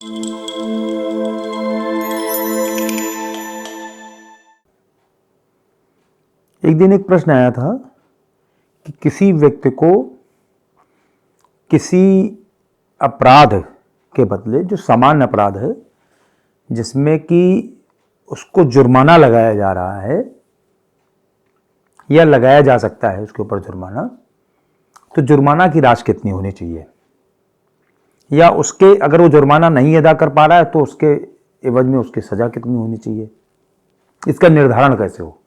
एक दिन एक प्रश्न आया था कि किसी व्यक्ति को किसी अपराध के बदले, जो सामान्य अपराध है जिसमें कि उसको जुर्माना लगाया जा रहा है या लगाया जा सकता है उसके ऊपर जुर्माना, तो जुर्माना की राशि कितनी होनी चाहिए, या उसके अगर वो जुर्माना नहीं अदा कर पा रहा है तो उसके एवज में उसकी सजा कितनी होनी चाहिए, इसका निर्धारण कैसे हो।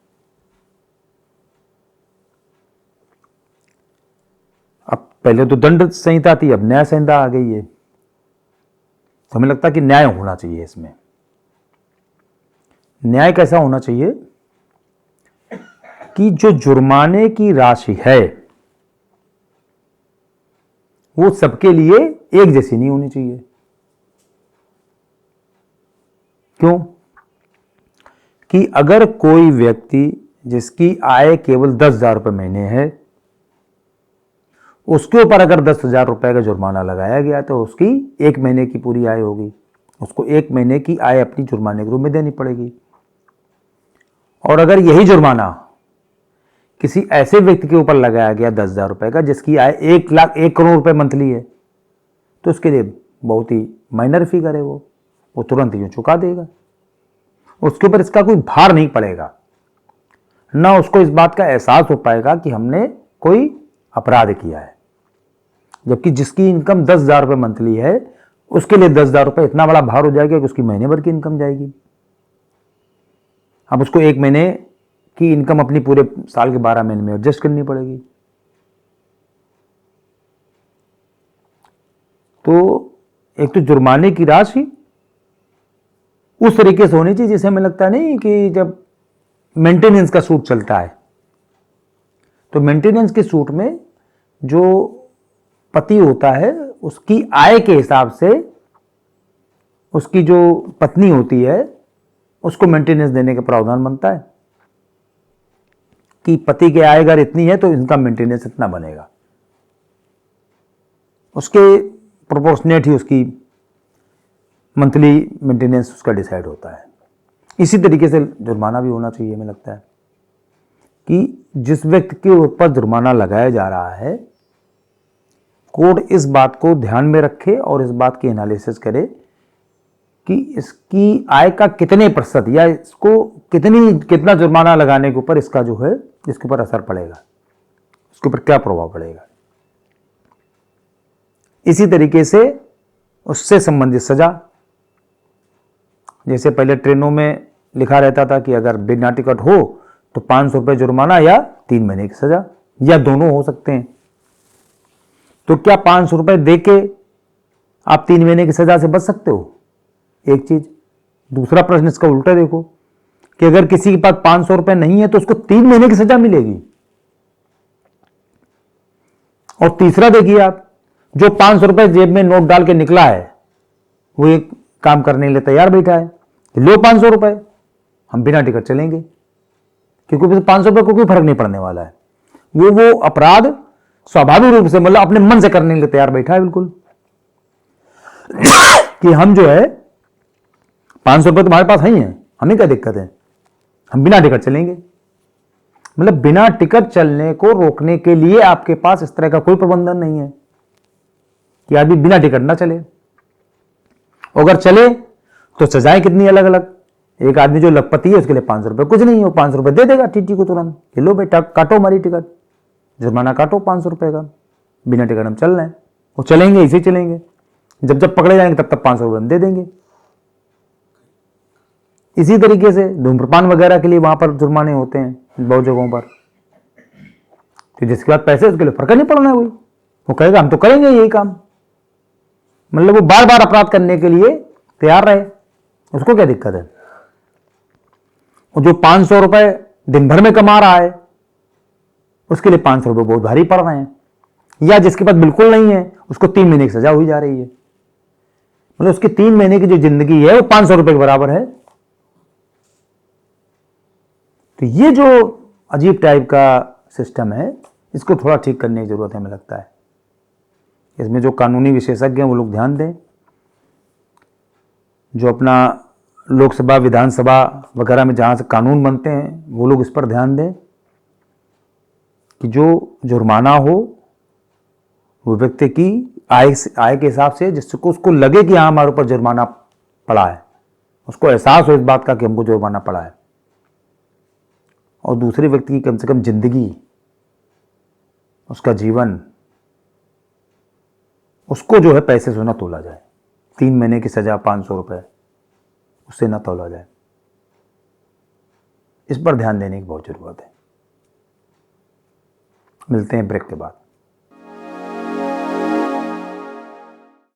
अब पहले तो दंड संहिता थी, अब न्याय संहिता आ गई है, तो हमें लगता है कि न्याय होना चाहिए। इसमें न्याय कैसा होना चाहिए कि जो जुर्माने की राशि है वो सबके लिए एक जैसी नहीं होनी चाहिए। क्यों? कि अगर कोई व्यक्ति जिसकी आय केवल 10,000 रुपये महीने है, उसके ऊपर अगर 10,000 रुपये का जुर्माना लगाया गया तो उसकी एक महीने की पूरी आय होगी, उसको एक महीने की आय अपनी जुर्माने के रूप में देनी पड़ेगी। और अगर यही जुर्माना किसी ऐसे व्यक्ति के ऊपर लगाया गया 10,000 रुपये का जिसकी आय 1 करोड़ रुपए मंथली है, तो उसके लिए बहुत ही माइनर फिगर है, वो तुरंत यूं चुका देगा, उसके ऊपर इसका कोई भार नहीं पड़ेगा, ना उसको इस बात का एहसास हो पाएगा कि हमने कोई अपराध किया है। जबकि जिसकी इनकम 10,000 रुपये मंथली है उसके लिए 10,000 रुपये इतना बड़ा भार हो जाएगा कि उसकी महीने भर की इनकम जाएगी। अब उसको एक महीने की इनकम अपनी पूरे साल के 12 महीने में एडजस्ट करनी पड़ेगी। तो एक तो जुर्माने की राशि उस तरीके से होनी चाहिए जिसे हमें लगता नहीं कि जब मेंटेनेंस का सूट चलता है तो मेंटेनेंस के सूट में जो पति होता है उसकी आय के हिसाब से उसकी जो पत्नी होती है उसको मेंटेनेंस देने का प्रावधान बनता है कि पति की आय अगर इतनी है तो इनका मेंटेनेंस इतना बनेगा, उसके प्रोपोर्शनेट ही उसकी मंथली मेंटेनेंस उसका डिसाइड होता है। इसी तरीके से जुर्माना भी होना चाहिए। हमें लगता है कि जिस व्यक्ति के ऊपर जुर्माना लगाया जा रहा है, कोर्ट इस बात को ध्यान में रखे और इस बात की एनालिसिस करे कि इसकी आय का कितने प्रतिशत या इसको कितना जुर्माना लगाने के ऊपर इसका जो है इसके ऊपर असर पड़ेगा, उसके ऊपर क्या प्रभाव पड़ेगा। इसी तरीके से उससे संबंधित सजा, जैसे पहले ट्रेनों में लिखा रहता था कि अगर बिना टिकट हो तो 500 रुपये जुर्माना या 3 महीने की सजा, या दोनों हो सकते हैं। तो क्या 500 रुपये दे के आप 3 महीने की सजा से बच सकते हो? एक चीज। दूसरा प्रश्न इसका उल्टा देखो कि अगर किसी के पास 500 रुपये नहीं है तो उसको 3 महीने की सजा मिलेगी। और तीसरा देखिए आप, जो 500 रुपये जेब में नोट डाल के निकला है वो एक काम करने के लिए तैयार बैठा है, लो 500 रुपये, हम बिना टिकट चलेंगे, क्योंकि 500 रुपये को कोई फर्क नहीं पड़ने वाला है। वो अपराध स्वाभाविक रूप से मतलब अपने मन से करने के लिए तैयार बैठा है बिल्कुल कि हम जो है 500 रुपये तुम्हारे पास है ही है, हमें क्या दिक्कत है, हम बिना टिकट चलेंगे। मतलब बिना टिकट चलने को रोकने के लिए आपके पास इस तरह का कोई प्रबंधन नहीं है कि आदमी बिना टिकट ना चले। अगर चले तो सजाएं कितनी अलग अलग। एक आदमी जो लखपति है उसके लिए 500 रुपये कुछ नहीं है, वो 500 रुपये दे देगा टीटी को तुरंत कि लो बेटा काटो हमारी टिकट, जुर्माना काटो 500 रुपये का, बिना टिकट हम चल रहे हैं। वो चलेंगे, इसे चलेंगे, जब पकड़े जाएंगे तब 500 रुपये हम दे देंगे। इसी तरीके से धूम्रपान वगैरह के लिए वहां पर जुर्माने होते हैं बहुत जगहों पर, तो जिसके बाद पैसे उसके लिए फर्क नहीं पड़ना है, वो कहेगा हम तो करेंगे यही काम। मतलब वो बार बार अपराध करने के लिए तैयार रहे, उसको क्या दिक्कत है। जो 500 रुपए दिन भर में कमा रहा है उसके लिए 500 रुपये बहुत भारी पड़ रहे हैं, या जिसके पास बिल्कुल नहीं है उसको 3 महीने की सजा हुई जा रही है। मतलब उसकी 3 महीने की जो जिंदगी है वो 500 रुपये के बराबर है। तो ये जो अजीब टाइप का सिस्टम है इसको थोड़ा ठीक करने की जरूरत है हमें लगता है। इसमें जो कानूनी विशेषज्ञ हैं वो लोग ध्यान दें जो अपना लोकसभा विधानसभा वगैरह में जहाँ से कानून बनते हैं वो लोग इस पर ध्यान दें कि जो जुर्माना हो वो व्यक्ति की आय के हिसाब से, जिससे को उसको लगे कि हाँ हमारे ऊपर जुर्माना पड़ा है, उसको एहसास हो इस बात का कि हमको जुर्माना पड़ा है, और दूसरे व्यक्ति की कम से कम जिंदगी, उसका जीवन, उसको जो है पैसे से ना तोला जाए। 3 महीने की सजा 500 रुपए, उससे ना तोला जाए। इस पर ध्यान देने की बहुत जरूरत है। मिलते हैं ब्रेक के बाद।